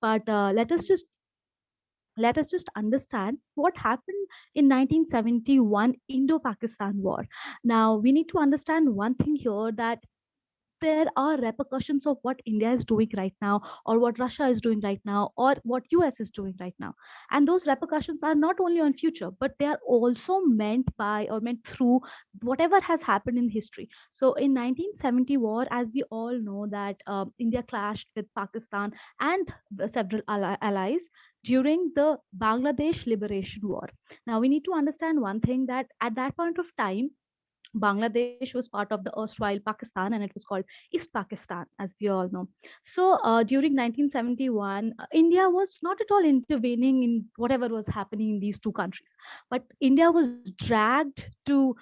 but let us just understand what happened in 1971 Indo-Pakistan War. Now we need to understand one thing here, that there are repercussions of what India is doing right now, or what Russia is doing right now, or what US is doing right now. And those repercussions are not only on future, but they are also meant by or meant through whatever has happened in history. So in 1970 war, as we all know, that India clashed with Pakistan and several allies during the Bangladesh Liberation War. Now we need to understand one thing, that at that point of time, Bangladesh was part of the erstwhile Pakistan, and it was called East Pakistan, as we all know. So during 1971, India was not at all intervening in whatever was happening in these two countries, but India was dragged to,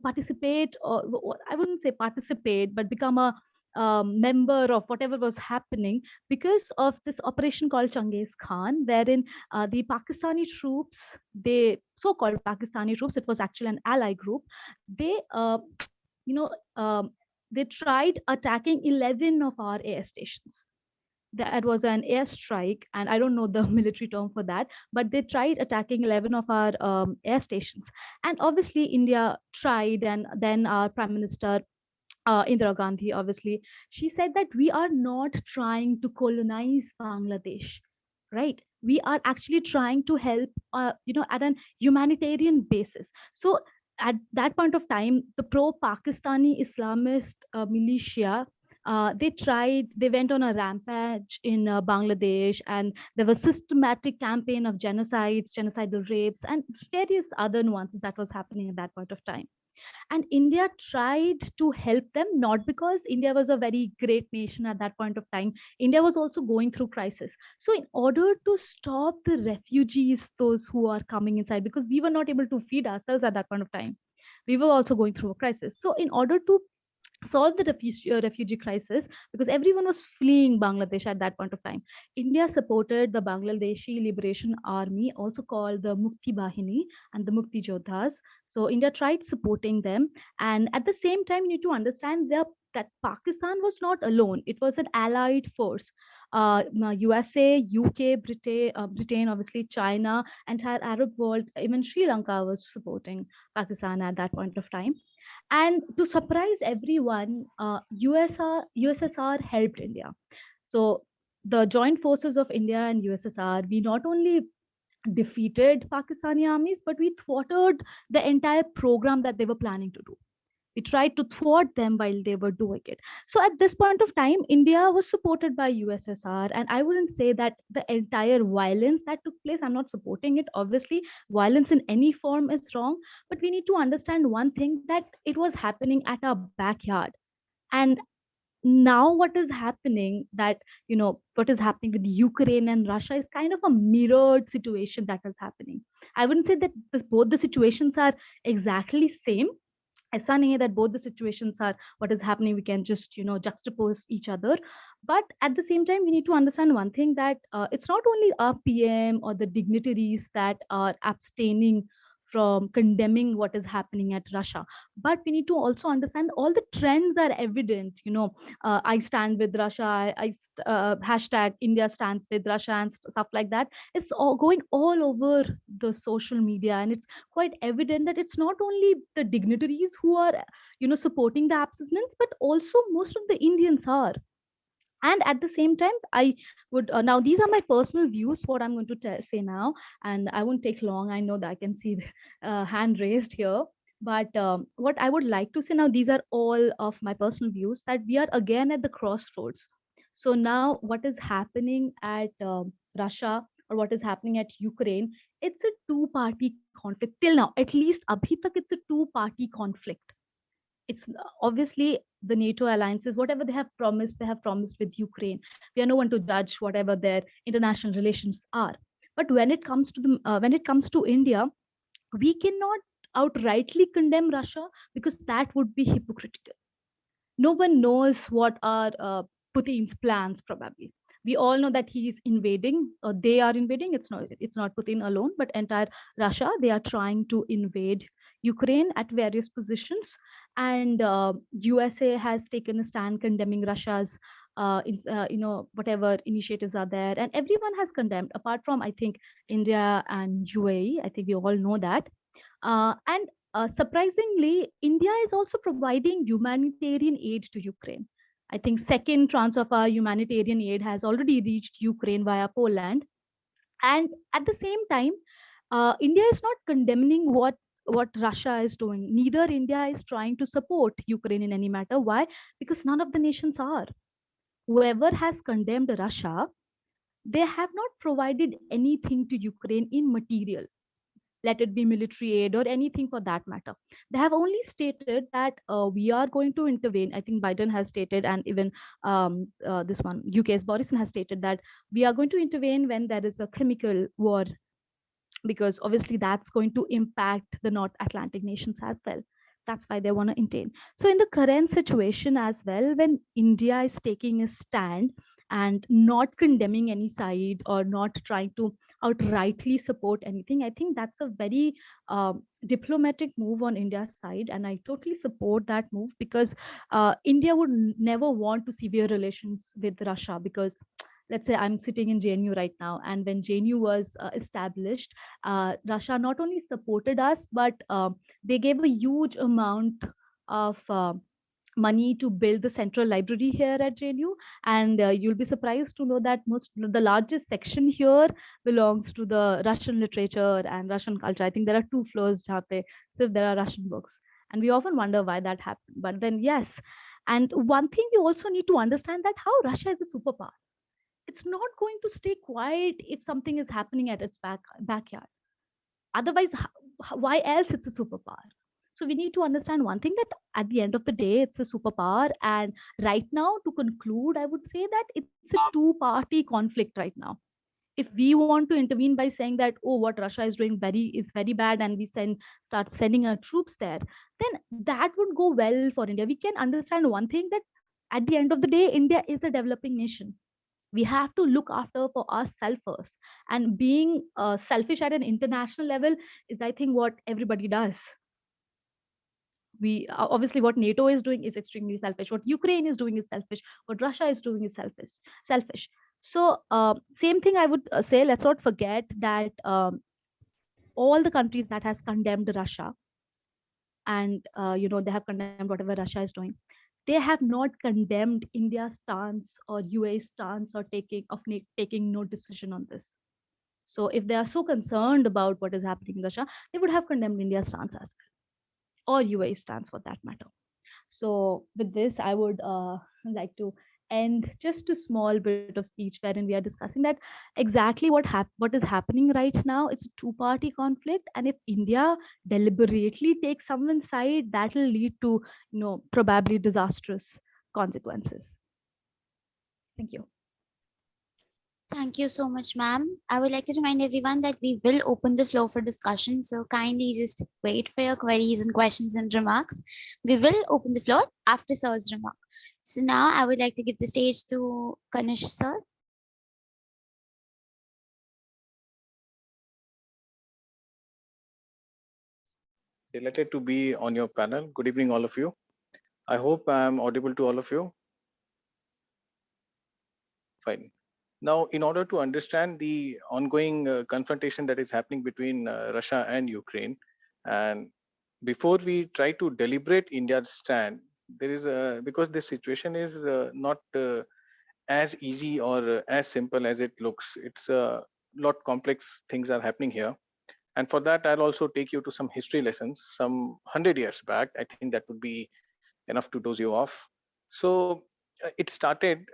participate, or I wouldn't say participate, but become a member of whatever was happening because of this operation called Changiz Khan, wherein the Pakistani troops, they so-called Pakistani troops, it was actually an ally group, they you know they tried attacking 11 of our air stations. That was an airstrike, and I don't know the military term for that, but they tried attacking 11 of our air stations. And obviously India tried, and then our prime minister, Indira Gandhi, obviously, she said that we are not trying to colonize Bangladesh, right? We are actually trying to help, at an humanitarian basis. So at that point of time, the pro-Pakistani Islamist militia, they went on a rampage in Bangladesh, and there was systematic campaign of genocides, genocidal rapes, and various other nuances that was happening at that point of time. And India tried to help them, not because India was a very great nation at that point of time. India was also going through crisis. So in order to stop the refugees, those who are coming inside, because we were not able to feed ourselves at that point of time, we were also going through a crisis. So in order to solve the refugee crisis, because everyone was fleeing Bangladesh at that point of time, India supported the Bangladeshi Liberation Army, also called the Mukti Bahini and the Mukti Jodhas. So India tried supporting them. And at the same time, you need to understand that Pakistan was not alone. It was an allied force. USA, UK, Britain, obviously China, entire Arab world, even Sri Lanka was supporting Pakistan at that point of time. And to surprise everyone, USSR helped India. So the joint forces of India and USSR, we not only defeated Pakistani armies, but we thwarted the entire program that they were planning to do. We tried to thwart them while they were doing it. So at this point of time, India was supported by USSR, and I wouldn't say that the entire violence that took place, I'm not supporting it. Obviously, violence in any form is wrong, but we need to understand one thing, that it was happening at our backyard. And now what is happening, that what is happening with Ukraine and Russia is kind of a mirrored situation that is happening. I wouldn't say that both the situations are exactly same. ऐसा नहीं है that both the situations are what is happening, we can just juxtapose each other. But at the same time, we need to understand one thing, that it's not only our PM or the dignitaries that are abstaining from condemning what is happening at Russia, but we need to also understand all the trends are evident. I stand with Russia, hashtag India stands with Russia, and stuff like that. It's all going all over the social media, and it's quite evident that it's not only the dignitaries who are supporting the abstinence, but also most of the Indians are. And at the same time, I would now, these are my personal views, what I'm going to say now, and I won't take long. I know that I can see the hand raised here. But what I would like to say now, these are all of my personal views, that we are again at the crossroads. So now what is happening at Russia, or what is happening at Ukraine, it's a two party conflict till now. At least abhi tak it's a two party conflict. It's obviously the NATO alliances, whatever they have promised with Ukraine. We are no one to judge whatever their international relations are. But when it comes to India, we cannot outrightly condemn Russia, because that would be hypocritical. No one knows what are Putin's plans. Probably we all know that he is invading, or they are invading. It's not Putin alone, but entire Russia. They are trying to invade Ukraine at various positions, and USA has taken a stand condemning Russia's whatever initiatives are there, and everyone has condemned, apart from, I think, India and UAE. I think we all know that. And surprisingly, India is also providing humanitarian aid to Ukraine. I think second tranche of our humanitarian aid has already reached Ukraine via Poland. And at the same time, India is not condemning what Russia is doing. Neither India is trying to support Ukraine in any matter. Why? Because none of the nations are. Whoever has condemned Russia, they have not provided anything to Ukraine in material, let it be military aid or anything for that matter. They have only stated that we are going to intervene. I think Biden has stated, and even this one, UK's Boris has stated that we are going to intervene when there is a chemical war, because obviously that's going to impact the North Atlantic nations as well. That's why they want to intervene. So, in the current situation as well, when India is taking a stand and not condemning any side or not trying to outrightly support anything, I think that's a very diplomatic move on India's side. And I totally support that move, because India would never want to severe relations with Russia, because let's say I'm sitting in JNU right now, and when JNU was established, Russia not only supported us, but they gave a huge amount of money to build the central library here at JNU. And you'll be surprised to know that the largest section here belongs to the Russian literature and Russian culture. I think there are 2 floors jahan pe sirf there are Russian books. And we often wonder why that happened. But then, yes. And one thing you also need to understand, that how Russia is a superpower. It's not going to stay quiet if something is happening at its backyard. Otherwise, why else it's a superpower? So we need to understand one thing, that at the end of the day, it's a superpower. And right now, to conclude, I would say that it's a two-party conflict right now. If we want to intervene by saying that, oh, what Russia is doing is very bad, and we start sending our troops there, then that would go well for India. We can understand one thing, that at the end of the day, India is a developing nation. We have to look after for ourselves first, and being selfish at an international level is, I think, what everybody does. We obviously, what NATO is doing is extremely selfish, what Ukraine is doing is selfish, what Russia is doing is selfish. So same thing I would say, let's not forget that all the countries that has condemned Russia, and they have condemned whatever Russia is doing, they have not condemned India's stance or UA's stance, or taking no decision on this. So if they are so concerned about what is happening in Russia, they would have condemned India's stance as well, or UAE stance for that matter. So with this, I would like to end just a small bit of speech wherein we are discussing that exactly what is happening right now. It's a two-party conflict, and if India deliberately takes someone's side, that will lead to probably disastrous consequences. Thank you. Thank you so much, ma'am. I would like to remind everyone that we will open the floor for discussion. So kindly just wait for your queries and questions and remarks. We will open the floor after sir's remark. So now I would like to give the stage to Kanish sir. Delighted to be on your panel. Good evening, all of you. I hope I'm audible to all of you. Fine. Now, in order to understand the ongoing confrontation that is happening between Russia and Ukraine, and before we try to deliberate India's stand, there is because this situation is not as easy or as simple as it looks. It's a lot complex things are happening here. And for that, I'll also take you to some history lessons, some 100 years back. I think that would be enough to dose you off. So it started,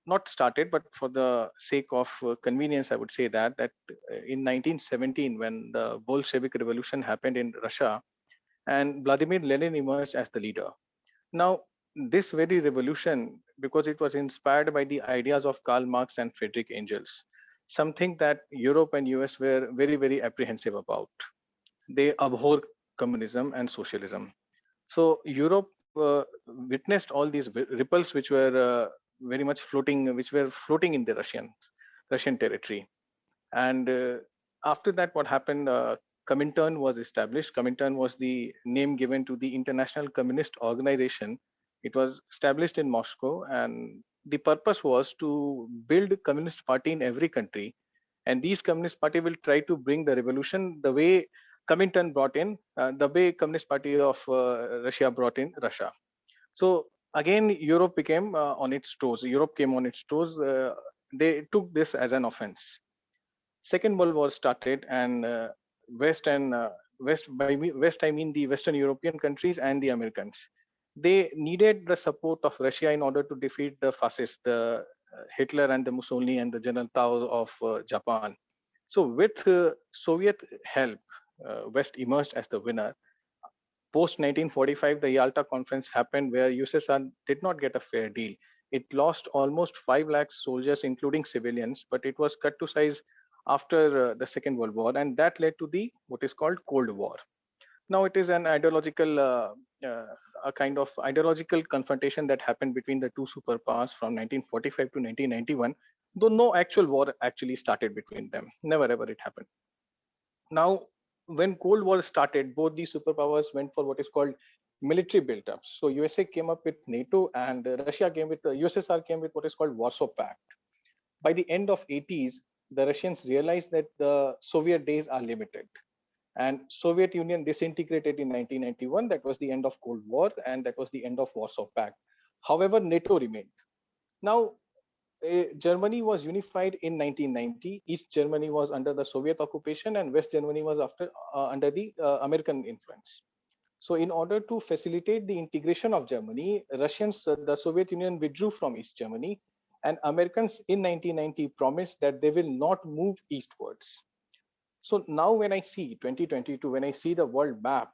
not started, but for the sake of convenience, I would say that in 1917, when the Bolshevik Revolution happened in Russia, and Vladimir Lenin emerged as the leader. Now, this very revolution, because it was inspired by the ideas of Karl Marx and Friedrich Engels, something that Europe and US were very, very apprehensive about. They abhor communism and socialism. So Europe witnessed all these ripples which were very much floating, which were floating in the Russian territory. And after that, what happened? Comintern was established. Comintern was the name given to the International Communist Organization. It was established in Moscow, and the purpose was to build communist party in every country, and these communist party will try to bring the revolution the way Comintern brought in, the way Communist Party of Russia brought in Russia. So again, Europe became on its toes. Europe came on its toes. They took this as an offense. Second World War started, and West and West West, I mean the Western European countries and the Americans. They needed the support of Russia in order to defeat the fascists, the Hitler and the Mussolini and the General Tao of Japan. So with Soviet help, West emerged as the winner. Post 1945, the Yalta Conference happened where USSR did not get a fair deal. It lost almost 5 lakh soldiers, including civilians, but it was cut to size after the Second World War, and that led to the what is called Cold War. Now it is an ideological, uh, a kind of ideological confrontation that happened between the two superpowers from 1945 to 1991, though no actual war actually started between them. Never ever it happened. Now, when Cold War started, both these superpowers went for what is called military build-ups. So USA came up with NATO, and Russia came with USSR came with what is called Warsaw Pact. By the end of 80s, the Russians realized that the Soviet days are limited, and Soviet Union disintegrated in 1991. That was the end of Cold War, and that was the end of Warsaw Pact. However, NATO remained. Now, Germany was unified in 1990. East Germany was under the Soviet occupation, and West Germany was under the American influence. So, in order to facilitate the integration of Germany, Russians, the Soviet Union withdrew from East Germany, and Americans in 1990 promised that they will not move eastwards. So now, when I see 2022, when I see the world map,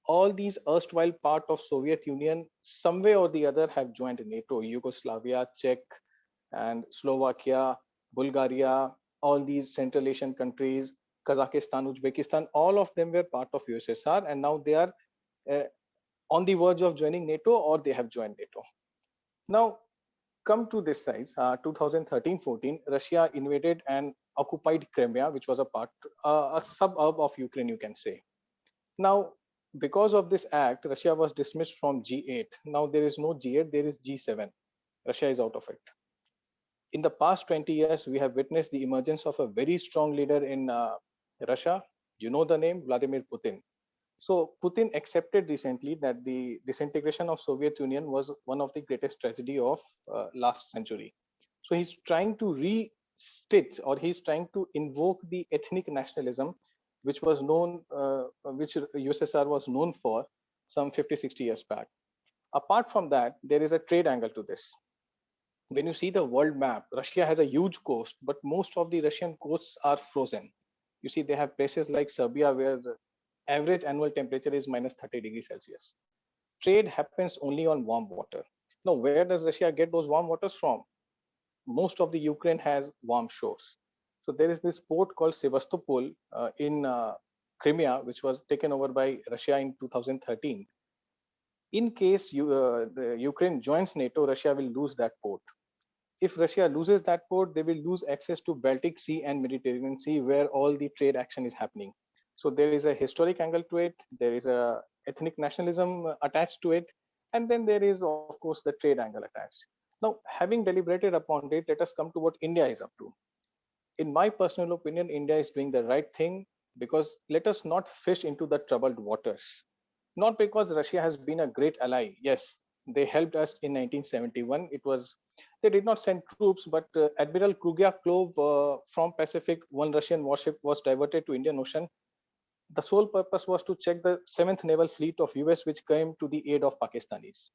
all these erstwhile part of Soviet Union, some way or the other, have joined NATO. Yugoslavia, Czech, and Slovakia, Bulgaria, all these Central Asian countries, Kazakhstan, Uzbekistan, all of them were part of USSR, and now they are uh, on the verge of joining NATO, or they have joined NATO. Now, come to this size, 2013-14, Russia invaded and occupied Crimea, which was a suburb of Ukraine, you can say. Now, because of this act, Russia was dismissed from G8. Now there is no G8, there is G7. Russia is out of it. In the past 20 years, we have witnessed the emergence of a very strong leader in Russia. You know the name, Vladimir Putin. So Putin accepted recently that the disintegration of Soviet Union was one of the greatest tragedy of last century. So he's trying to restitch, or he's trying to invoke the ethnic nationalism, which was known, which USSR was known for some 50, 60 years back. Apart from that, there is a trade angle to this. When you see the world map, Russia has a huge coast, but most of the Russian coasts are frozen. You see, they have places like Serbia where the average annual temperature is minus 30 degrees Celsius. Trade happens only on warm water. Now, where does Russia get those warm waters from? Most of the Ukraine has warm shores. So there is this port called Sevastopol in Crimea, which was taken over by Russia in 2013. In case the Ukraine joins NATO, Russia will lose that port. If Russia loses that port, they will lose access to Baltic Sea and Mediterranean Sea, where all the trade action is happening. So there is a historic angle to it. There is a ethnic nationalism attached to it, and then there is, of course, the trade angle attached. Now, having deliberated upon it, let us come to what India is up to. In my personal opinion, India is doing the right thing, because let us not fish into the troubled waters. Not because Russia has been a great ally. Yes, they helped us in 1971. It was, they did not send troops, but Admiral Krugyakov from Pacific, one Russian warship was diverted to Indian Ocean. The sole purpose was to check the 7th Naval Fleet of US, which came to the aid of Pakistanis.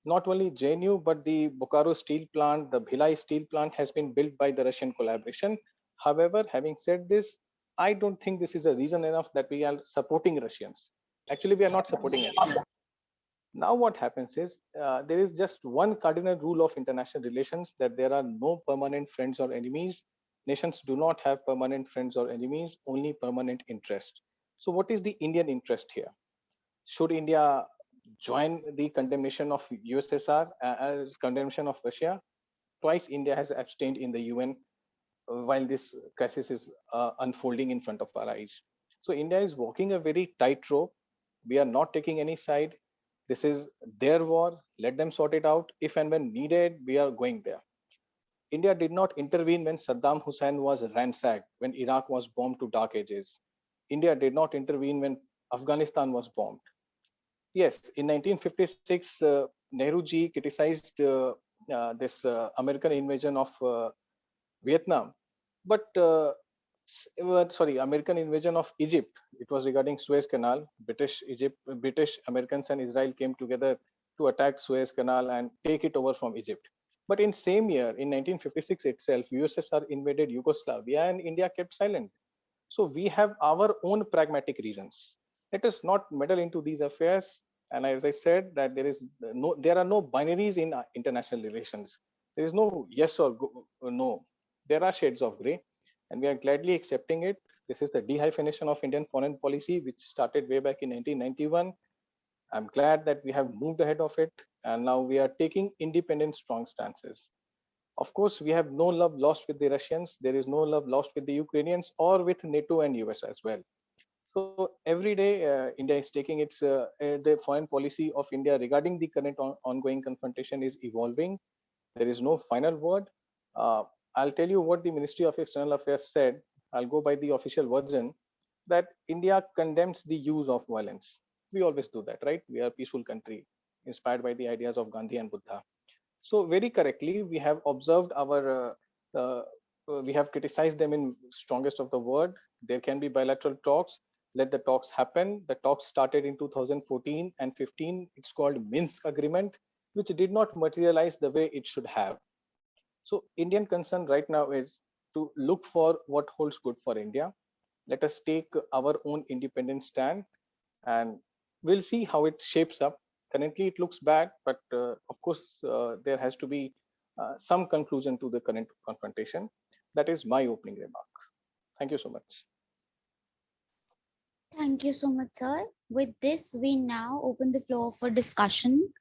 Not only JNU, but the Bokaro steel plant, the Bhilai steel plant has been built by the Russian collaboration. However, having said this, I don't think this is a reason enough that we are supporting Russians. Actually, we are not supporting anyone. Now, what happens is there is just one cardinal rule of international relations, that there are no permanent friends or enemies. Nations do not have permanent friends or enemies, only permanent interest. So, what is the Indian interest here? Should India join the condemnation of USSR as condemnation of Russia? Twice India has abstained in the UN while this crisis is unfolding in front of our eyes. So India is walking a very tight rope. We are not taking any side. This is their war. Let them sort it out. If and when needed, we are going there. India did not intervene when Saddam Hussein was ransacked, when Iraq was bombed to dark ages. India did not intervene when Afghanistan was bombed. Yes, in 1956, Nehru ji criticized this American invasion of Vietnam, but sorry, American invasion of Egypt. It was regarding Suez Canal. British, Americans, and Israel came together to attack Suez Canal and take it over from Egypt. But in same year, in 1956 itself, USSR invaded Yugoslavia and India kept silent. So we have our own pragmatic reasons. Let us not meddle into these affairs. And as I said, that there are no binaries in international relations. There is no yes or no. There are shades of gray, and we are gladly accepting it. This is the dehyphenation of Indian foreign policy, which started way back in 1991. I'm glad that we have moved ahead of it, and now we are taking independent, strong stances. Of course, we have no love lost with the Russians. There is no love lost with the Ukrainians or with NATO and US as well. So every day, India is taking the foreign policy of India regarding the current ongoing confrontation is evolving. There is no final word. Uh, I'll tell you what the Ministry of External Affairs said. I'll go by the official version that India condemns the use of violence. We always do that, right? We are a peaceful country inspired by the ideas of Gandhi and Buddha. So very correctly, we have observed we have criticized them in strongest of the word. There can be bilateral talks. Let the talks happen. The talks started in 2014 and 15. It's called Minsk Agreement, which did not materialize the way it should have. So Indian concern right now is to look for what holds good for India. Let us take our own independent stand, and we'll see how it shapes up. Currently, it looks bad, but of course, there has to be some conclusion to the current confrontation. That is my opening remark. Thank you so much. Thank you so much, sir. With this, we now open the floor for discussion.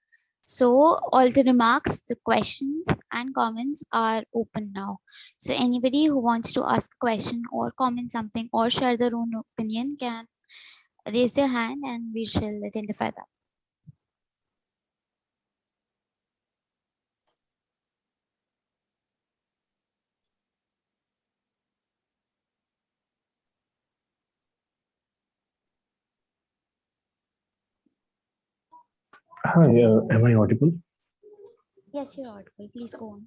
So, all the remarks, the questions, and comments are open now. So, anybody who wants to ask a question or comment something or share their own opinion can raise their hand and we shall identify that. Hi, am I audible? Yes, you're audible. Please go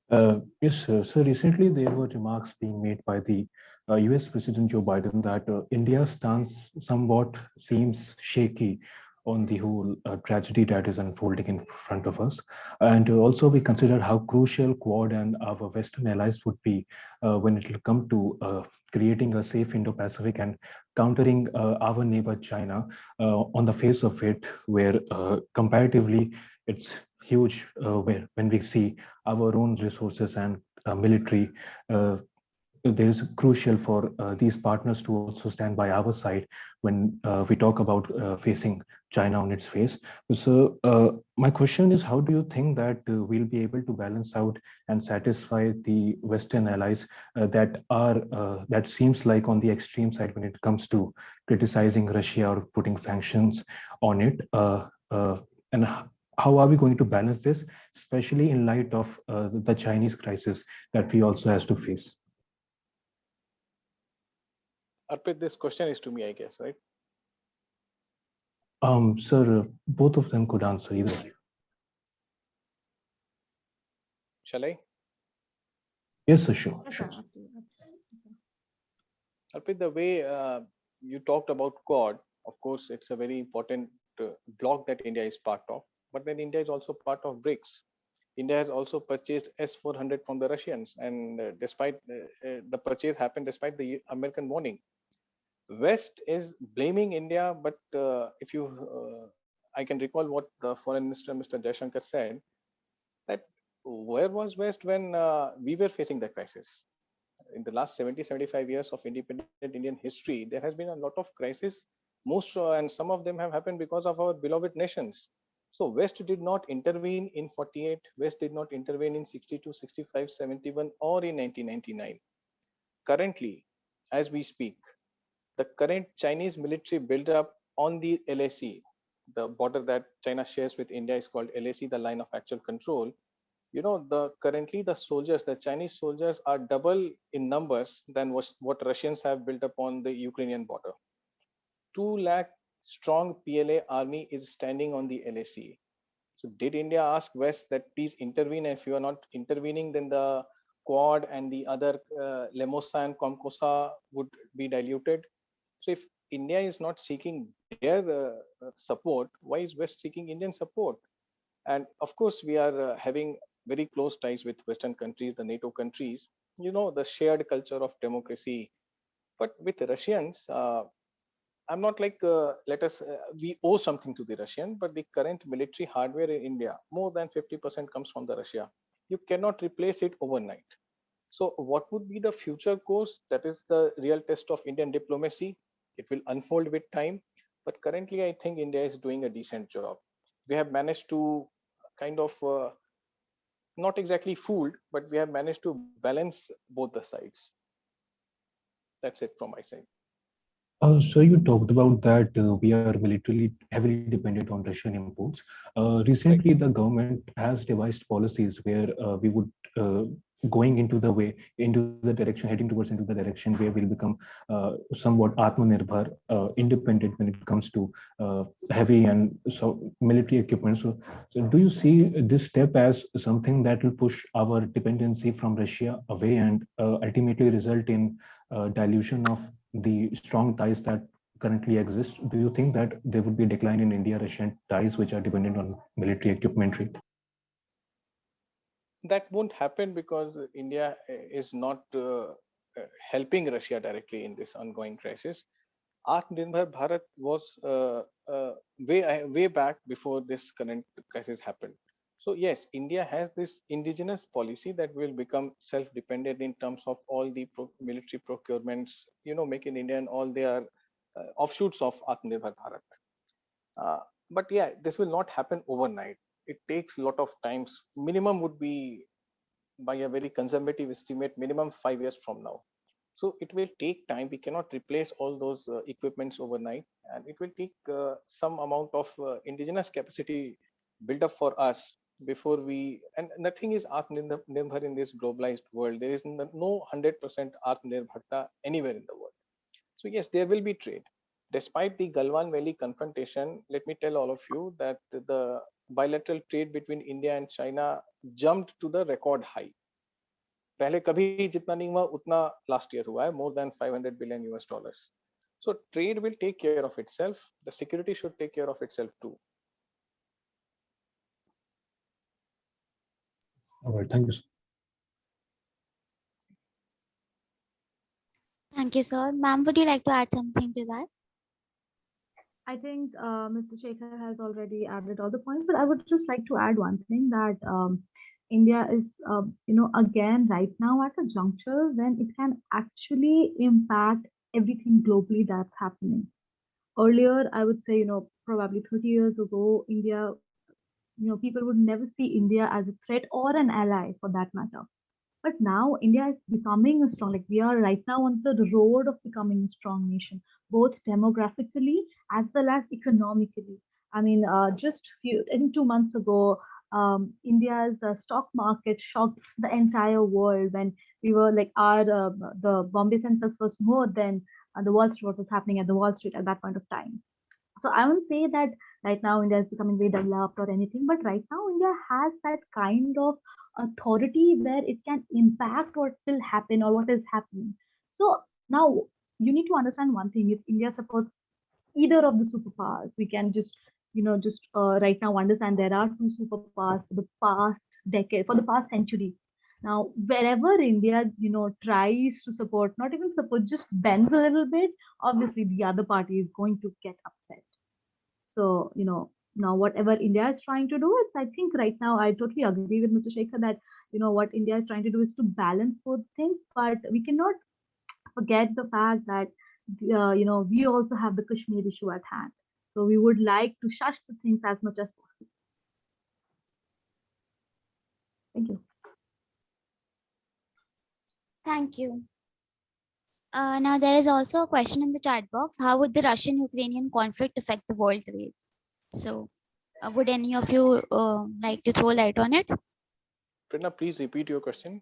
on. Yes, sir. So recently there were remarks being made by the US President Joe Biden that India's stance somewhat seems shaky on the whole tragedy that is unfolding in front of us. And also we consider how crucial Quad and our Western allies would be when it will come to creating a safe Indo-Pacific and countering our neighbor China on the face of it, where comparatively it's huge where when we see our own resources and military, there is crucial for these partners to also stand by our side when we talk about facing China on its face. So my question is, how do you think that we'll be able to balance out and satisfy the Western allies that seems like on the extreme side when it comes to criticizing Russia or putting sanctions on it? And how are we going to balance this, especially in light of the Chinese crisis that we also has to face? Arpit, this question is to me, I guess, right? Sir, both of them could answer either of you. Shall I? Yes, sir, sure, Yes, sure. sir. Up to you. Arpit, the way you talked about Quad, of course, it's a very important block that India is part of. But then India is also part of BRICS. India has also purchased S-400 from the Russians, and despite the purchase happened despite the American warning. West is blaming India, but if you, I can recall what the Foreign Minister Mr. Jaishankar said, that where was West when we were facing the crisis? In the last 70, 75 years of independent Indian history, there has been a lot of crises. Most and some of them have happened because of our beloved nations. So West did not intervene in 48. West did not intervene in 62, 65, 71, or in 1999. Currently, as we speak, the current Chinese military buildup on the LAC. the border that China shares with India is called LAC, the line of actual control. The currently the soldiers, the Chinese soldiers, are double in numbers than what Russians have built up on the Ukrainian border. 2 lakh strong PLA army is standing on the LAC. So did India ask West that please intervene? If you are not intervening, then the Quad and the other Lemosa and Comcosa would be diluted. So if India is not seeking their support, why is West seeking Indian support? And of course, we are having very close ties with Western countries, the NATO countries. The shared culture of democracy. But with Russians, I'm not like let us we owe something to the Russian, but the current military hardware in India, more than 50% comes from the Russia. You cannot replace it overnight. So what would be the future course? That is the real test of Indian diplomacy. It will unfold with time. But currently, I think India is doing a decent job. We have managed to kind of not exactly fooled, but we have managed to balance both the sides. That's it from my side. So you talked about that we are militarily heavily dependent on Russian imports. Right. Recently, the government has devised policies where we would going into the direction, heading towards into the direction where we'll become somewhat Atmanirbhar, independent when it comes to heavy and so military equipment. So do you see this step as something that will push our dependency from Russia away and ultimately result in dilution of the strong ties that currently exist? Do you think that there would be a decline in India-Russian ties which are dependent on military equipment? That won't happen because India is not helping Russia directly in this ongoing crisis. Atmanirbhar Bharat was way back before this current crisis happened. So yes, India has this indigenous policy that will become self-dependent in terms of all the military procurements. Make in India and all their offshoots of Atmanirbhar Bharat. Uh, but yeah, this will not happen overnight. It takes a lot of times. Minimum would be, by a very conservative estimate, minimum 5 years from now. So it will take time. We cannot replace all those equipments overnight, and it will take some amount of indigenous capacity built up for us before we. And nothing is Atmanirbhar in this globalized world. There is no 100% Atmanirbharta anywhere in the world. So yes, there will be trade. Despite the Galwan Valley confrontation, let me tell all of you that the bilateral trade between India and China jumped to the record high. पहले कभी जितना नहीं हुआ उतना last year हुआ है, more than 500 billion US dollars. So trade will take care of itself. The security should take care of itself too. All right, thank you. Thank you, sir. Ma'am, would you like to add something to that? I think Mr. Shekhar has already added all the points, but I would just like to add one thing that India is, again, right now at a juncture when it can actually impact everything globally that's happening. Earlier, I would say, probably 30 years ago, India, people would never see India as a threat or an ally for that matter. But now India is becoming a strong, like we are right now on the road of becoming a strong nation, both demographically as well as economically. I mean, just I think 2 months ago, India's stock market shocked the entire world when we were like the Bombay Sensex was more than the Wall Street, what was happening at the Wall Street at that point of time. So I won't say that right now India is becoming very developed or anything, but right now India has that kind of authority where it can impact what will happen or what is happening. So now you need to understand one thing: if India supports either of the superpowers, we can just right now understand there are two superpowers for the past decade, for the past century. Now, wherever India, tries to support, not even support, just bends a little bit, obviously the other party is going to get upset. So, now whatever India is trying to do, it's I think right now I totally agree with Mr. Shekhar that what India is trying to do is to balance both things, but we cannot forget the fact that we also have the Kashmir issue at hand. So we would like to shush the things as much as possible. Thank you. Thank you. Now, there is also a question in the chat box. How would the Russian-Ukrainian conflict affect the world trade? So, would any of you like to throw light on it? Prerna, please repeat your question.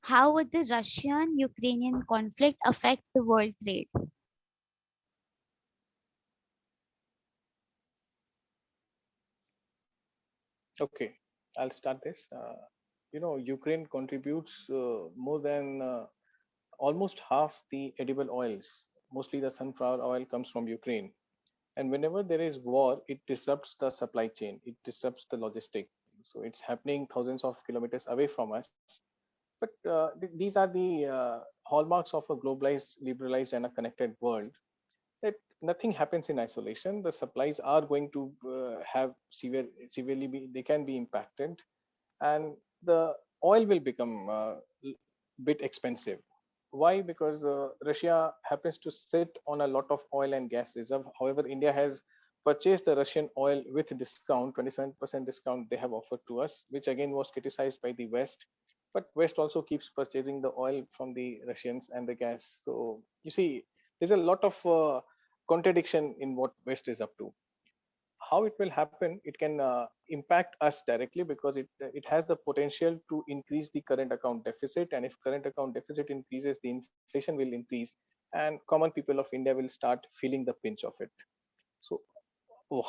How would the Russian-Ukrainian conflict affect the world trade? Okay, I'll start this. Ukraine contributes more than almost half the edible oils. Mostly the sunflower oil comes from Ukraine. And whenever there is war, it disrupts the supply chain, it disrupts the logistic. So it's happening thousands of kilometers away from us. But these are the hallmarks of a globalized, liberalized, and a connected world. That nothing happens in isolation. The supplies are going to have severely they can be impacted, and the oil will become bit expensive. Why? Because Russia happens to sit on a lot of oil and gas reserve. However, India has purchased the Russian oil with discount, 27% discount they have offered to us, which again was criticized by the West. But West also keeps purchasing the oil from the Russians and the gas. So you see, there's a lot of contradiction in what West is up to. How it will happen, it can impact us directly because it has the potential to increase the current account deficit, and if current account deficit increases, the inflation will increase, and common people of India will start feeling the pinch of it. So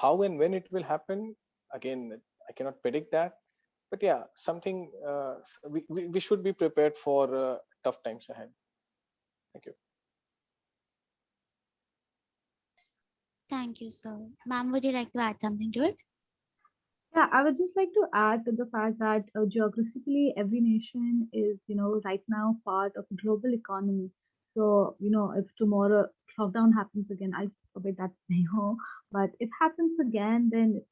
how and when it will happen, again, I cannot predict that. But yeah, something we should be prepared for tough times ahead. Thank you. Thank you, sir. Ma'am, would you like to add something to it? Yeah, I would just like to add to the fact that geographically, every nation is, right now part of a global economy. So, if tomorrow lockdown happens again, I forbid that no, but if happens again, then,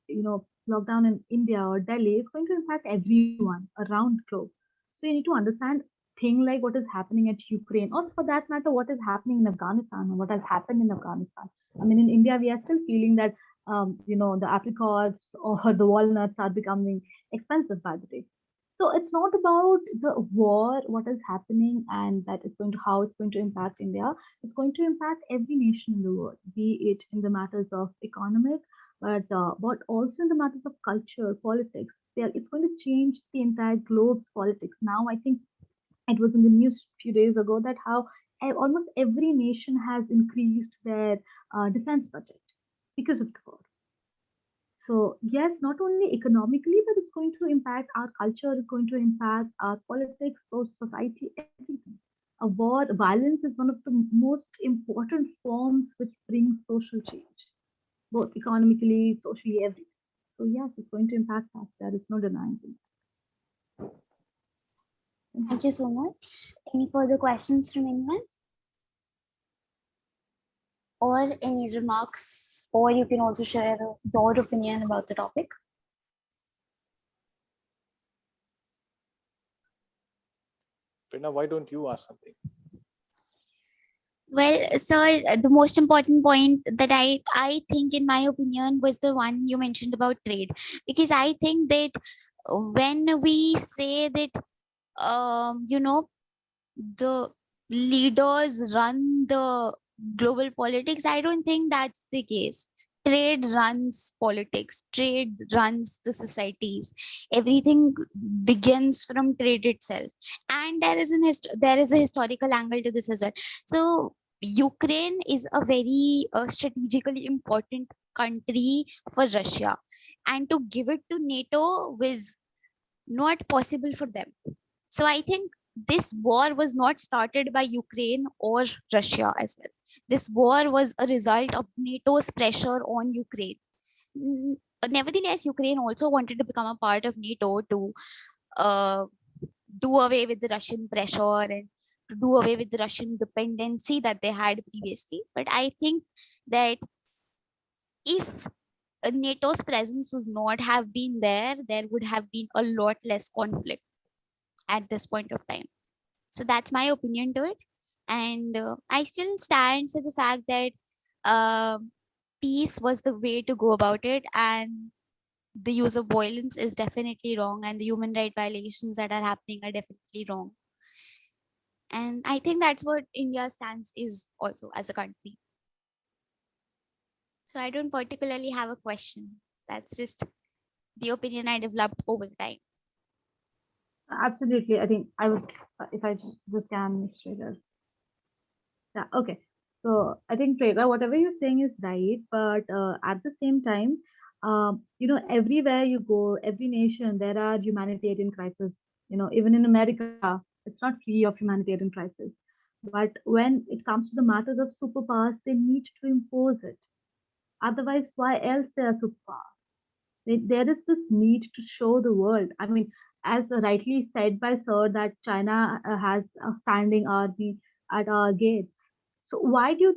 lockdown in India or Delhi is going to impact everyone around the globe. So you need to understand thing like what is happening at Ukraine, or for that matter, what is happening in Afghanistan or what has happened in Afghanistan. I mean, in India, we are still feeling that the apricots or the walnuts are becoming expensive by the day. So it's not about the war, what is happening, and that is going to how it's going to impact India. It's going to impact every nation in the world, be it in the matters of economic, but also in the matters of culture, politics. It's going to change the entire globe's politics. Now, I think it was in the news a few days ago that how almost every nation has increased their defense budget because of the war. So yes, not only economically, but it's going to impact our culture, it's going to impact our politics, our society, everything. A war, violence is one of the most important forms which brings social change, both economically, socially, everything. So yes, it's going to impact us. There is no denying Thank you so much. Any further questions from anyone? Or any remarks? Or you can also share your opinion about the topic. Prerna, why don't you ask something? Well, sir, the most important point that I think, in my opinion, was the one you mentioned about trade, because I think that when we say that, the leaders run the global politics, I don't think that's the case. Trade runs politics, trade runs the societies. Everything begins from trade itself. And there is a historical angle to this as well. So Ukraine is a very strategically important country for Russia, and to give it to NATO was not possible for them. So I think this war was not started by Ukraine or Russia as well. This war was a result of NATO's pressure on Ukraine. Nevertheless, Ukraine also wanted to become a part of NATO to uh, do away with the Russian pressure and to do away with the Russian dependency that they had previously. But I think that if NATO's presence would not have been there, there would have been a lot less conflict at this point of time. So that's my opinion to it. And I still stand for the fact that uh, peace was the way to go about it, and the use of violence is definitely wrong, and the human right violations that are happening are definitely wrong. And I think that's what India's stance is also as a country. So I don't particularly have a question. That's just the opinion I developed over the time. Absolutely. I think I would, if I just can, Ms. Trader. Yeah, okay. So I think Trader, whatever you're saying is right, but at the same time, everywhere you go, every nation, there are humanitarian crises. Even in America, it's not free of humanitarian crisis. But when it comes to the matters of superpowers, they need to impose it. Otherwise, why else they are superpowers? There is this need to show the world. I mean, as rightly said by Sir, that China has a standing army at our gates. So why do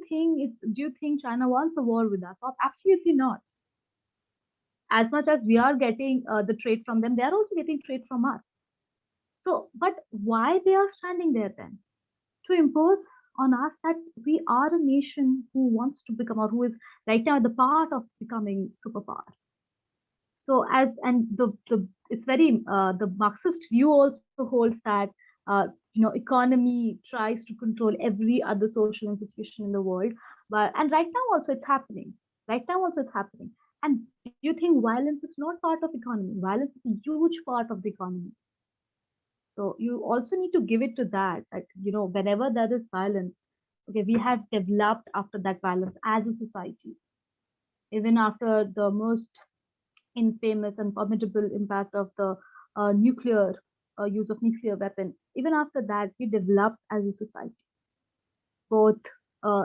you think China wants a war with us? Absolutely not. As much as we are getting the trade from them, they are also getting trade from us. So, but why they are standing there then? To impose on us that we are a nation who wants to become, or who is right now at the part of becoming superpower. So as and the it's very the Marxist view also holds that economy tries to control every other social institution in the world, but and right now also it's happening. Right now also it's happening. And do you think violence is not part of economy? Violence is a huge part of the economy. So you also need to give it to that whenever there is violence, okay, we have developed after that violence as a society, even after the most infamous and formidable impact of the nuclear use of nuclear weapon. Even after that, we developed as a society, both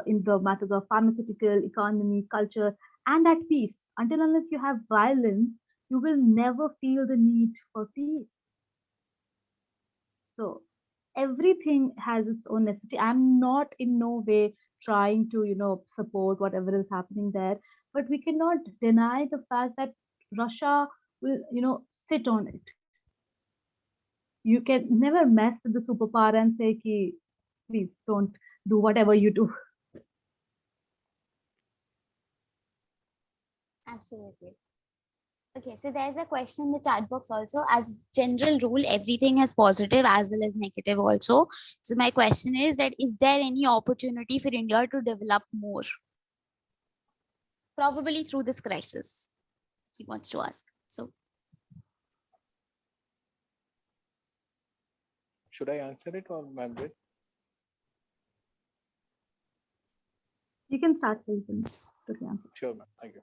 in the matters of pharmaceutical, economy, culture, and at peace. Until unless you have violence, you will never feel the need for peace. So everything has its own necessity. I'm not in no way trying to support whatever is happening there, but we cannot deny the fact that Russia will sit on it. You can never mess with the superpower and say ki, please don't do whatever you do. Absolutely. Okay, so there's a question in the chat box also. As general rule, everything has positive as well as negative also. So my question is that is there any opportunity for India to develop more? Probably through this crisis, he wants to ask. So Should I answer it or ma'am did? You can start, please. And totally answer. Sure, ma'am. Thank you.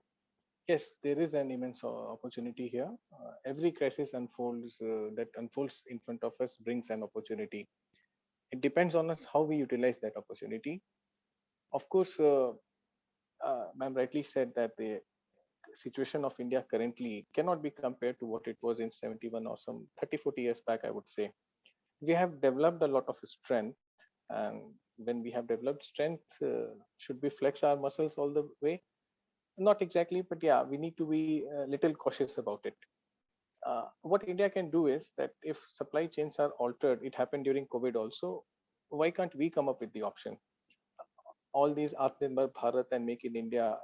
Yes, there is an immense opportunity here. Every crisis that unfolds in front of us brings an opportunity. It depends on us how we utilize that opportunity. Of course, ma'am rightly said that the situation of India currently cannot be compared to what it was in 71 or some 30, 40 years back, I would say. We have developed a lot of strength. And when we have developed strength, should we flex our muscles all the way? Not exactly, but yeah, we need to be a little cautious about it. What India can do is that if supply chains are altered, it happened during COVID also. Why can't we come up with the option? All these Atmanirbhar Bharat and Make in India,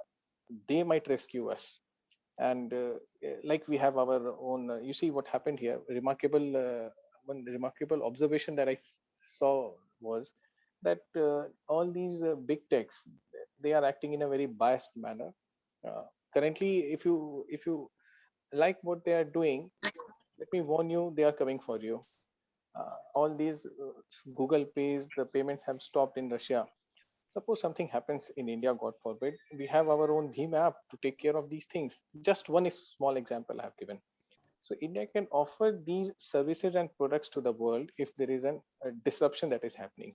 they might rescue us. And like we have our own, you see what happened here. One remarkable observation that I saw was that all these big techs, they are acting in a very biased manner. Uh, Currently, if you like what they are doing, let me warn you, they are coming for you. All these Google Pays, the payments have stopped in Russia. Suppose something happens in India, God forbid, we have our own Bhim app to take care of these things. Just one small example I have given. So India can offer these services and products to the world if there is a disruption that is happening.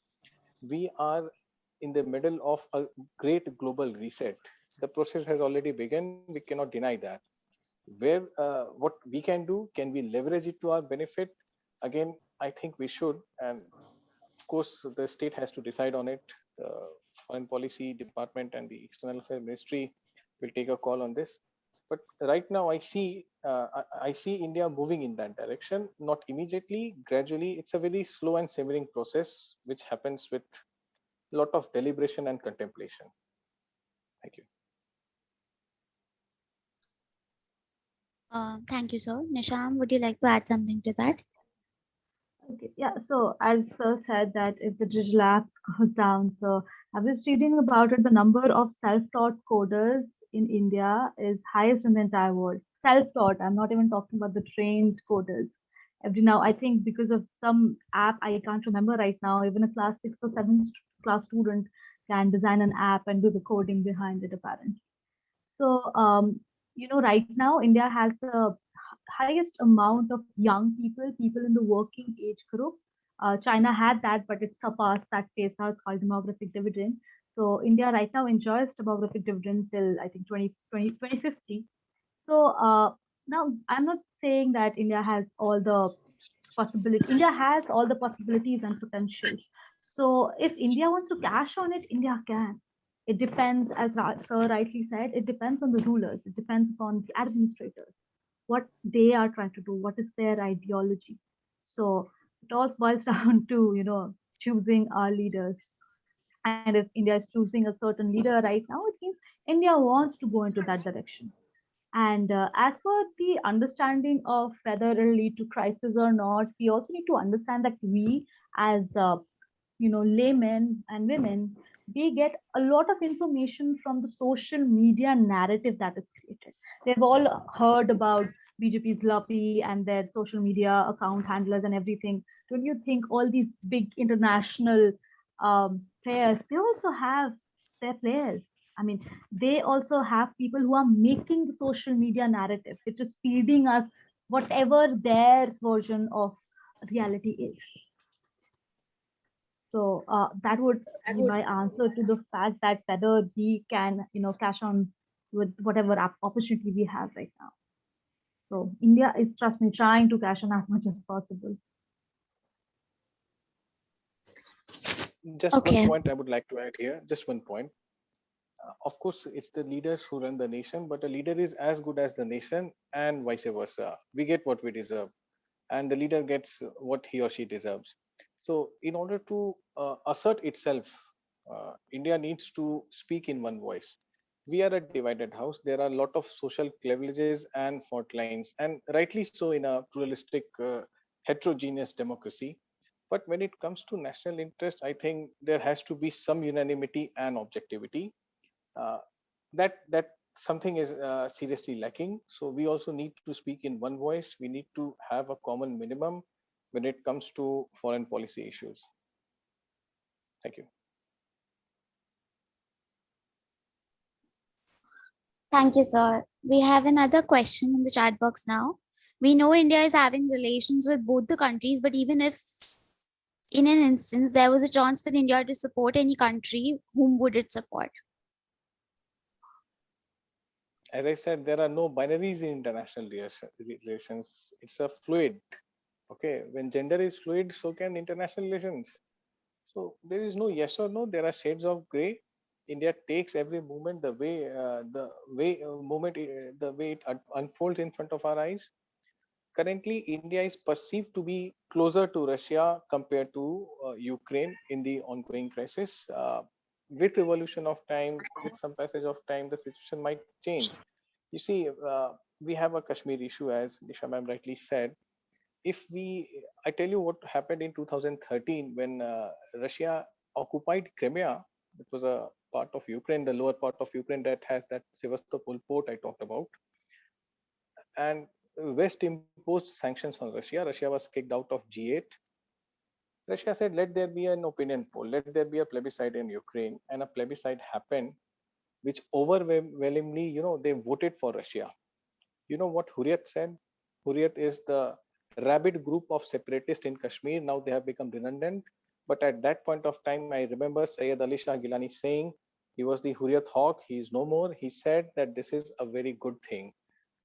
We are in the middle of a great global reset. The process has already begun. We cannot deny that. What we can do, can we leverage it to our benefit? Again, I think we should. And of course, the state has to decide on it. The foreign policy department and the external affairs ministry will take a call on this. But right now, I see India moving in that direction. Not immediately, gradually. It's a very slow and simmering process, which happens with a lot of deliberation and contemplation. Thank you. thank you, sir. Nisham, would you like to add something to that? Okay, yeah. So as Sir said that if the digital apps goes down, so I was reading about it. The number of self-taught coders in India is highest in the entire world. Self-taught. I'm not even talking about the trained coders. Every now, I think because of some app I can't remember right now, even a class six or seventh class student can design an app and do the coding behind it apparently. So, right now India has the highest amount of young people in the working age group. China had that, but it surpassed that phase. Now it's called demographic dividend. So India right now enjoys demographic dividend till I think 2050. So now I'm not saying that India has all the possibility. India has all the possibilities and potentials. So if India wants to cash on it, India can. It depends, as Sir rightly said, it depends on the rulers. It depends upon the administrators, what they are trying to do, what is their ideology. So it all boils down to choosing our leaders. And if India is choosing a certain leader right now, it means India wants to go into that direction. And as for the understanding of whether it'll lead to crisis or not, we also need to understand that we, as laymen and women, we get a lot of information from the social media narrative that is created. They've all heard about BJP's Lappy and their social media account handlers and everything. Don't you think all these big international players, they also have their players? I mean, they also have people who are making the social media narrative, which is feeding us whatever their version of reality is. So that would be my answer to the fact that whether we can, cash on with whatever opportunity we have right now. So India is, trust me, trying to cash on as much as possible. Just one Okay. point I would like to add here. Just one point. Of course, it's the leaders who run the nation, but a leader is as good as the nation, and vice versa. We get what we deserve, and the leader gets what he or she deserves. So, in order to assert itself, India needs to speak in one voice. We are a divided house. There are a lot of social cleavages and fault lines, and rightly so in a pluralistic, heterogeneous democracy. But when it comes to national interest, I think there has to be some unanimity and objectivity. uh, that something is seriously lacking. So we also need to speak in one voice. We need to have a common minimum when it comes to foreign policy issues. Thank you. Thank you, sir. We have another question in the chat box now. We know India is having relations with both the countries, but even if in an instance there was a chance for India to support any country, whom would it support? As I said, there are no binaries in international relations. It's a fluid. Okay, when gender is fluid, so can international relations. So there is no yes or no. There are shades of gray. India takes every moment the way it unfolds in front of our eyes. Currently, India is perceived to be closer to Russia compared to Ukraine in the ongoing crisis. With evolution of time, with some passage of time, the situation might change. You see, we have a Kashmir issue, as Nisha ma'am rightly said. If I tell you what happened in 2013 when Russia occupied Crimea, it was a part of Ukraine, the lower part of Ukraine that has that Sevastopol port I talked about, and West imposed sanctions on Russia. Russia was kicked out of G8. Russia said, let there be an opinion poll, let there be a plebiscite in Ukraine, and a plebiscite happened, which overwhelmingly, they voted for Russia. You know what Hurriyat said? Hurriyat is the rabid group of separatists in Kashmir. Now they have become redundant. But at that point of time, I remember Sayyid Ali Shah Gilani saying, he was the Hurriyat hawk. He is no more. He said that this is a very good thing.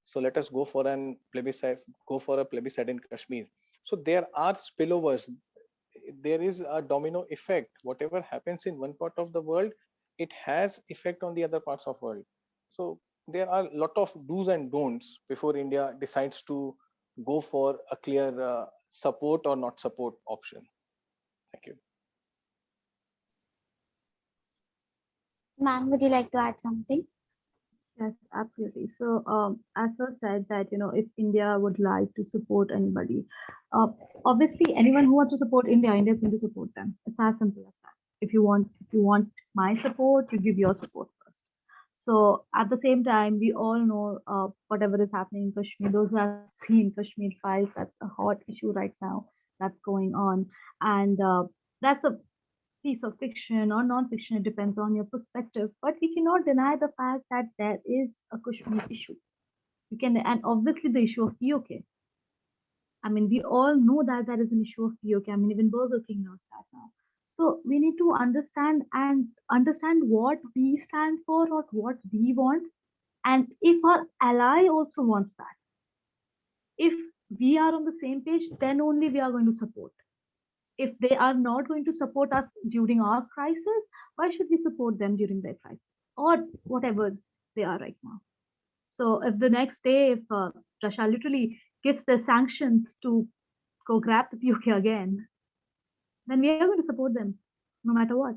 So let us go for a plebiscite in Kashmir. So there are spillovers. There is a domino effect. Whatever happens in one part of the world, it has effect on the other parts of world. So there are a lot of do's and don'ts before India decides to go for a clear support or not support option. Thank you. Ma'am, would you like to add something? Yes, absolutely. So, as I said that if India would like to support anybody, uh, obviously anyone who wants to support India, India is going to support them. It's as simple as that. If you want my support, you give your support first. So at the same time, we all know whatever is happening in Kashmir. Those who have seen Kashmir files, that's a hot issue right now that's going on, and that's a piece of fiction or non-fiction. It depends on your perspective, but we cannot deny the fact that there is a Kashmir issue. We can, and obviously the issue of POK. I mean, we all know that there is an issue of POK. I mean, even Burger King knows that now. So we need to understand what we stand for or what we want, and if our ally also wants that. If we are on the same page, then only we are going to support. If they are not going to support us during our crisis, why should we support them during their crisis or whatever they are right now? So if the next day, if Russia literally gives their sanctions to go grab the PUK again, then we are going to support them no matter what.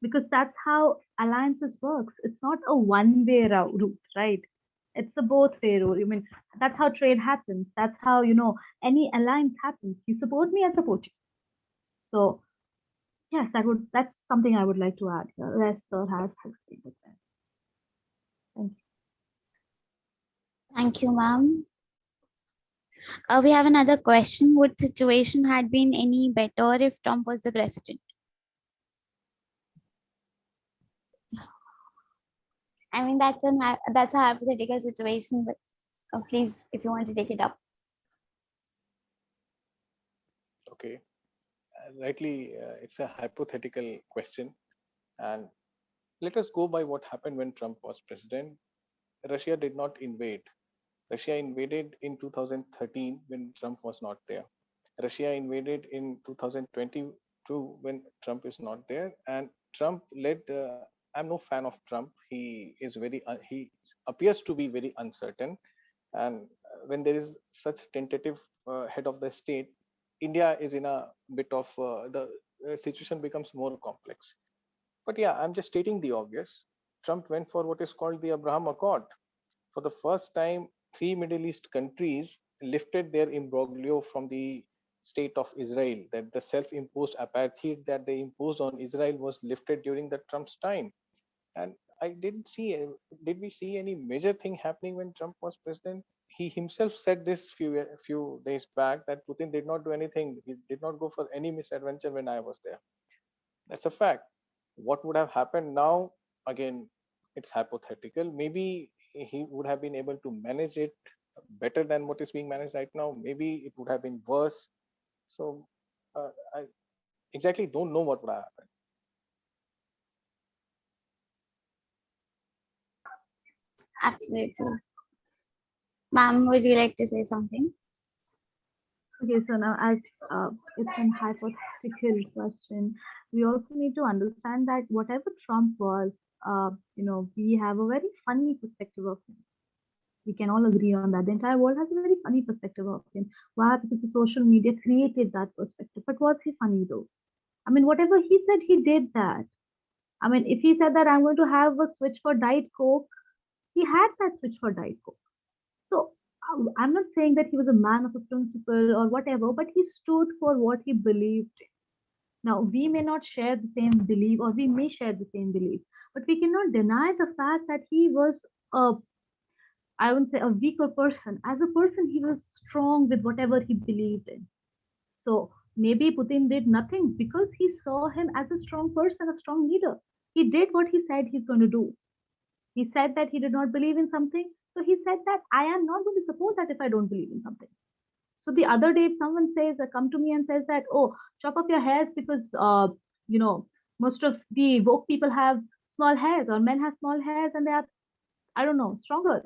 Because that's how alliances works. It's not a one-way route, right? It's a both-way route. I mean, that's how trade happens. That's how any alliance happens. You support me, I support you. So yes, that's something I would like to add here. Rest sir has explained it well. Thank you. Thank you, ma'am. We have another question. Would situation had been any better if Trump was the president? I mean, that's a hypothetical situation, but please, if you want to take it up. Okay. Rightly, it's a hypothetical question. And let us go by what happened when Trump was president. Russia did not invade. Russia invaded in 2013 when Trump was not there. Russia invaded in 2022 when Trump is not there. And Trump led. I'm no fan of Trump. He is he appears to be very uncertain. And when there is such tentative head of the state, India is in a bit of the situation becomes more complex. But yeah, I'm just stating the obvious. Trump went for what is called the Abraham Accord. For the first time, three Middle East countries lifted their imbroglio from the state of Israel, that the self-imposed apartheid that they imposed on Israel was lifted during the Trump's time. And I didn't see, did we see any major thing happening when Trump was president? He himself said this few days back that Putin did not do anything. He did not go for any misadventure when I was there. That's a fact. What would have happened now? Again, it's hypothetical. Maybe he would have been able to manage it better than what is being managed right now. Maybe it would have been worse. So I exactly don't know what would have happened. Absolutely. Ma'am, would you like to say something? Okay, so now as it's an hypothetical question, we also need to understand that whatever Trump was, we have a very funny perspective of him. We can all agree on that. The entire world has a very funny perspective of him. Why? Because the social media created that perspective. But was he funny though? I mean, whatever he said, he did that. I mean, if he said that I'm going to have a switch for Diet Coke, he had that switch for Diet Coke. So I'm not saying that he was a man of a principle or whatever, but he stood for what he believed in. Now, we may not share the same belief, or we may share the same belief, but we cannot deny the fact that he was a, I wouldn't say a weaker person. As a person, he was strong with whatever he believed in. So maybe Putin did nothing because he saw him as a strong person, a strong leader. He did what he said he's going to do. He said that he did not believe in something. So he said that I am not going to support that if I don't believe in something. So the other day, if someone says, come to me and says that, oh, chop off your hairs because, most of the woke people have small hairs or men have small hairs and they are, I don't know, stronger.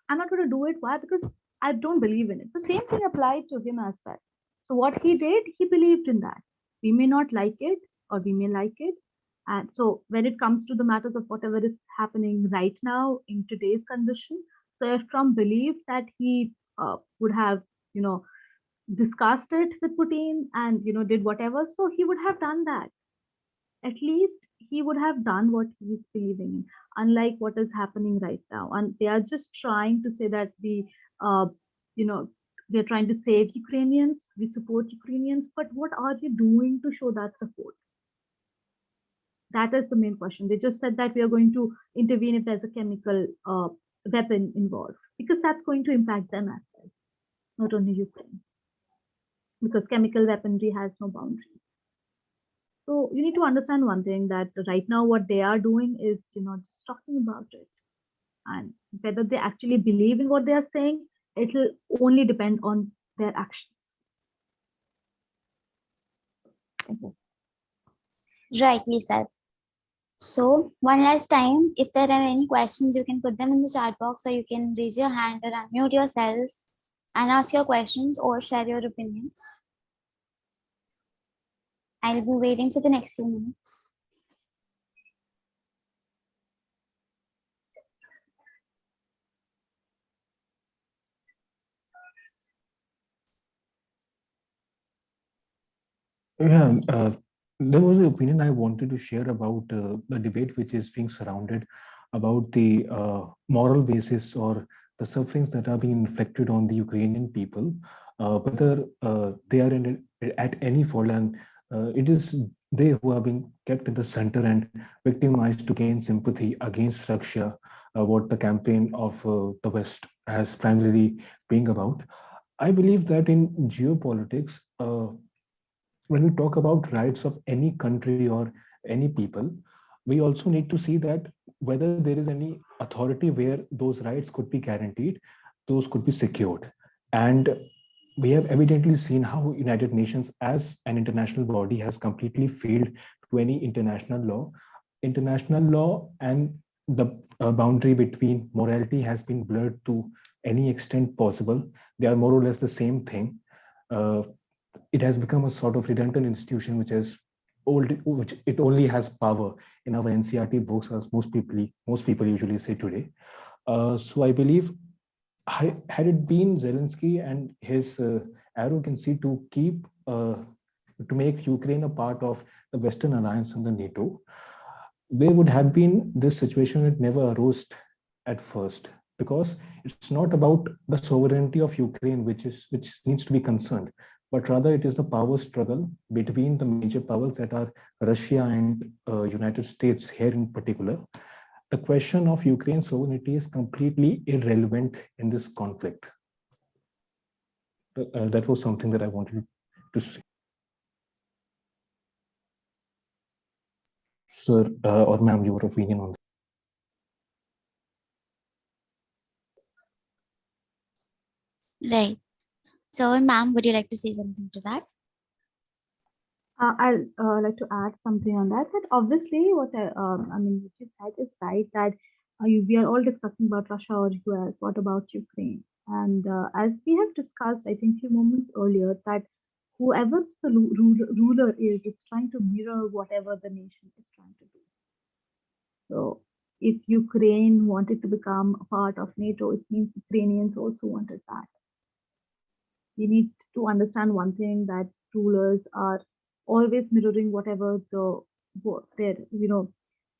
I'm not going to do it. Why? Because I don't believe in it. The same thing applied to him as well. So what he did, he believed in that. We may not like it or we may like it. And so when it comes to the matters of whatever is happening right now in today's condition, so if Trump believed that he would have, discussed it with Putin and did whatever, so he would have done that. At least he would have done what he's believing in, unlike what is happening right now. And they are just trying to say that you know, they're trying to save Ukrainians, we support Ukrainians, but what are you doing to show that support? That is the main question. They just said that we are going to intervene if there's a chemical weapon involved, because that's going to impact them as well, not only Ukraine, because chemical weaponry has no boundaries. So you need to understand one thing, that right now what they are doing is, just talking about it, and whether they actually believe in what they are saying, it will only depend on their actions. Okay. Rightly said. So, one last time, if there are any questions, you can put them in the chat box, or you can raise your hand or unmute yourself and ask your questions or share your opinions. I'll be waiting for the next 2 minutes. Yeah, there was an opinion I wanted to share about the debate which is being surrounded about the moral basis or the sufferings that are being inflicted on the Ukrainian people, whether they are at any fault, and it is they who are being kept in the center and victimized to gain sympathy against Russia, what the campaign of the West has primarily been about. I believe that in geopolitics, when we talk about rights of any country or any people, we also need to see that whether there is any authority where those rights could be guaranteed, those could be secured. And we have evidently seen how United Nations as an international body has completely failed to any international law, and the boundary between morality has been blurred to any extent possible. They are more or less the same thing. uh, it has become a sort of redundant institution which has old, which it only has power in our NCRT books, as most people usually say today. So I believe, had it been Zelensky and his arrogancy to keep to make Ukraine a part of the Western Alliance and the NATO, there would have been this situation that never arose at first, because it's not about the sovereignty of Ukraine which needs to be concerned, but rather it is the power struggle between the major powers that are Russia and United States here in particular. The question of Ukraine's sovereignty is completely irrelevant in this conflict. That was something that I wanted to say. Sir, or ma'am, your opinion on Right. So, ma'am, would you like to say something to that? I'll like to add something on that. That obviously, what you said is right. That we are all discussing about Russia or US. What about Ukraine? And as we have discussed, I think few moments earlier, that whoever the ruler is trying to mirror whatever the nation is trying to do. So, if Ukraine wanted to become a part of NATO, it means Ukrainians also wanted that. We need to understand one thing, that rulers are always mirroring whatever what their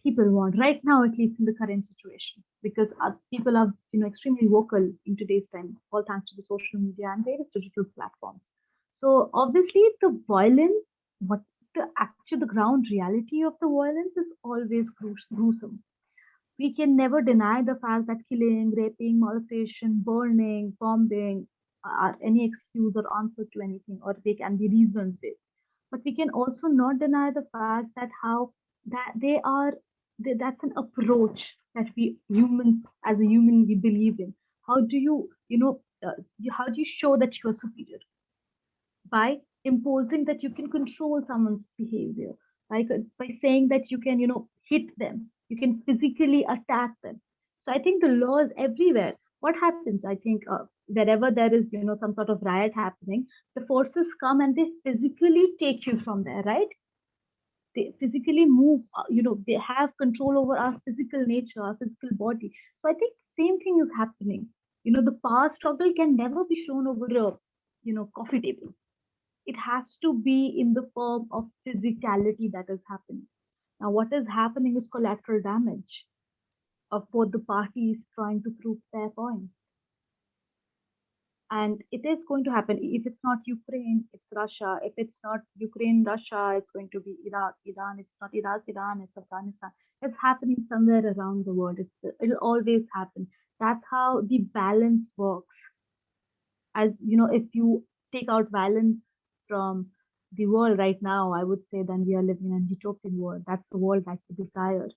people want right now, at least in the current situation, because people are extremely vocal in today's time, all thanks to the social media and various digital platforms. So obviously the violence, what the ground reality of the violence is always gruesome. We can never deny the fact that killing, raping, molestation, burning, bombing are any excuse or answer to anything, or they can be reasons with. But we can also not deny the fact that how that that's an approach that we humans, as a human, we believe in. How do how do you show that you're superior? By imposing that you can control someone's behavior, by saying that you can hit them, you can physically attack them. So I think the law is everywhere. What happens, I think, wherever there is some sort of riot happening, the forces come and they physically take you from there, right? They physically move, they have control over our physical nature, our physical body. So I think same thing is happening. The power struggle can never be shown over a coffee table. It has to be in the form of physicality that is happening. Now, what is happening is collateral damage of both the parties trying to prove their point. And it is going to happen. If it's not Ukraine, it's Russia. If it's not Ukraine, Russia, it's going to be Iraq, Iran. It's not Iraq, Iran, it's Afghanistan. It's happening somewhere around the world. It'll always happen. That's how the balance works. As you know, if you take out violence from the world right now, I would say then we are living in a utopian world. That's the world that we desire.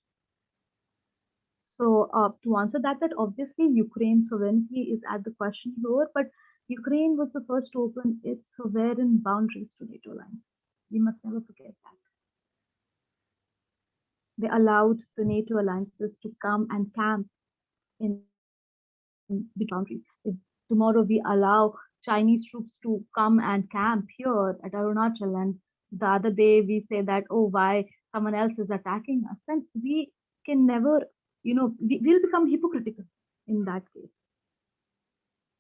So to answer that, that obviously Ukraine's sovereignty is at the question here, but Ukraine was the first to open its sovereign boundaries to NATO alliance. We must never forget that. They allowed the NATO alliances to come and camp in between boundaries. If tomorrow we allow Chinese troops to come and camp here at Arunachal, and the other day we say that, oh, why someone else is attacking us, then we can never, we'll become hypocritical in that case.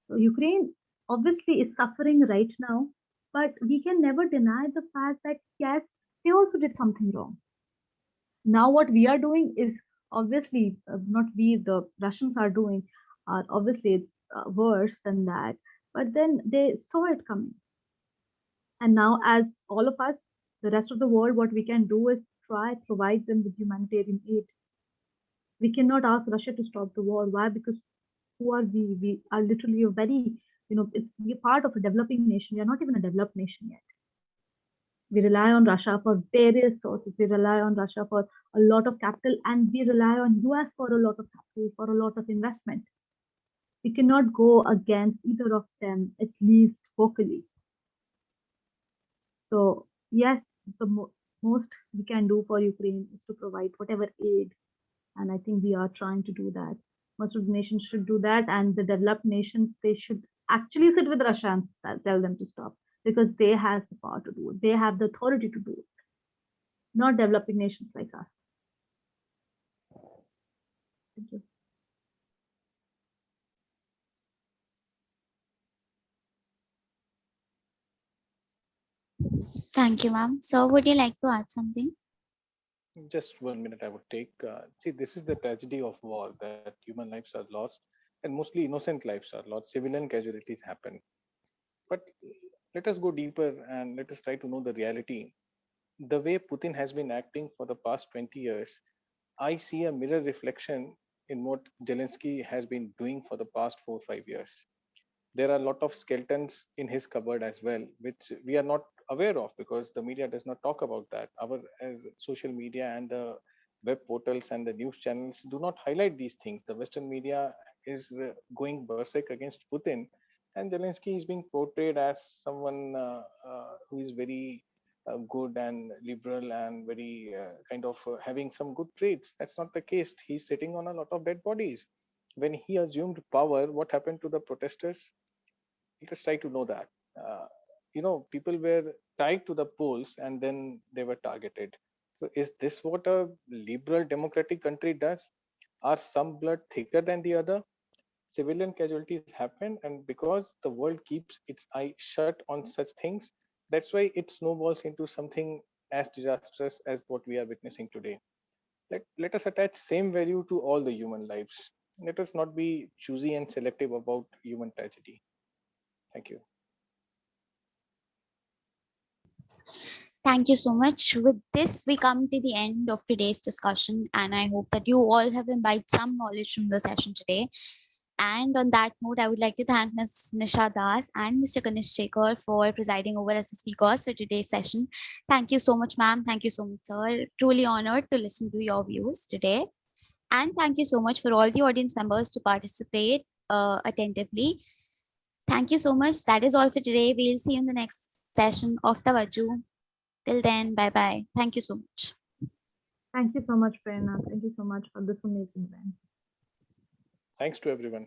So Ukraine obviously is suffering right now, but we can never deny the fact that yes, they also did something wrong. Now what we are doing is obviously not we, the Russians are doing, obviously it's worse than that, but then they saw it coming. And now as all of us, the rest of the world, what we can do is try provide them with humanitarian aid. We cannot ask Russia to stop the war. Why? Because who are we? We are literally a very, we're part of a developing nation. We are not even a developed nation yet. We rely on Russia for various sources. We rely on Russia for a lot of capital, and we rely on US for a lot of capital, for a lot of investment. We cannot go against either of them, at least vocally. So yes, the most we can do for Ukraine is to provide whatever aid, and I think we are trying to do that. Most of the nations should do that, and the developed nations, they should actually sit with Russia and tell them to stop, because they have the power to do it. They have the authority to do it, not developing nations like us. Thank you. Thank you, ma'am. So would you like to add something? Just 1 minute I would take. See, this is the tragedy of war, that human lives are lost and mostly innocent lives are lost. Civilian casualties happen. But let us go deeper and let us try to know the reality. The way Putin has been acting for the past 20 years, I see a mirror reflection in what Zelensky has been doing for the past 4 or 5 years. There are a lot of skeletons in his cupboard as well, which we are not aware of because the media does not talk about that. Our as social media and the web portals and the news channels do not highlight these things. The Western media is going berserk against Putin, and Zelensky is being portrayed as someone who is very good and liberal and very kind of having some good traits. That's not the case. He's sitting on a lot of dead bodies. When he assumed power, what happened to the protesters? Let us try to know that. Uh, people were tied to the polls and then they were targeted. So, is this what a liberal democratic country does? Are some blood thicker than the other? Civilian casualties happen, and because the world keeps its eye shut on such things, that's why it snowballs into something as disastrous as what we are witnessing today. Let us attach same value to all the human lives. Let us not be choosy and selective about human tragedy. Thank you. Thank you so much. With this, we come to the end of today's discussion, and I hope that you all have imbibed some knowledge from the session today. And on that note, I would like to thank Ms. Nisha Das and Mr. Kanish Shekhar for presiding over as the speakers for today's session. Thank you so much, ma'am. Thank you so much, sir. Truly honored to listen to your views today. And thank you so much for all the audience members to participate attentively. Thank you so much. That is all for today. We'll see you in the next session of Tawajjoo. Till then, bye bye. Thank you so much. Thank you so much, Prerna. Thank you so much for this amazing event. Thanks to everyone.